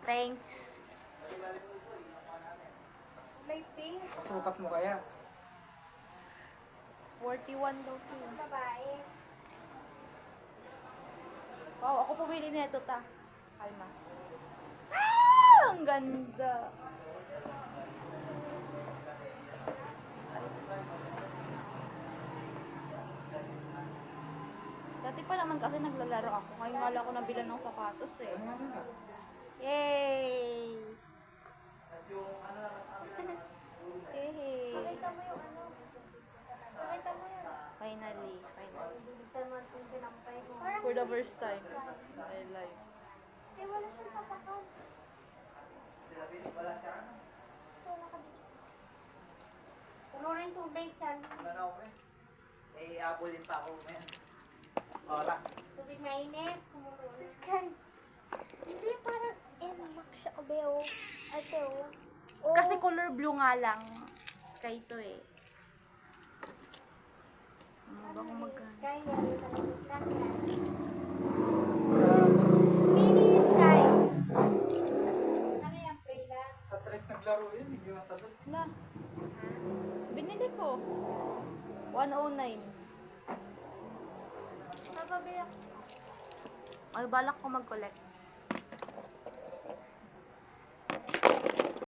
Thanks. May pink. Sukat mo kaya? 41 daw po. Babae. Wow, ako pumili nito ta. Kalma. Ah! Ang ganda. Dati pa naman kasi naglalaro ako. Ngayon wala ko nabilan ng sapatos eh. Yay! Yay! Pakita mo yung ano. Pakita mo yun. Finally. Bilisan mo itong sinampay mo. For the first time in my life. Eh, wala siyang tapakan. Wala ka dito. Puno rin tubig, San. Wala na ako eh. Eh, abulin pa ako ngayon. Wala. Tubig mainit. Sky. Hindi, parang enak siya. O, Beo. Ate, o. Oh. Kasi color blue nga lang. Sky to eh. Ano ba kung magkano? Sky, mini sky. Ano yung prila? Sa tres naglaro yun, hindi mo sa dos. Wala. Binili ko. 109. Papabili ako. Ay, balak ko mag-collect.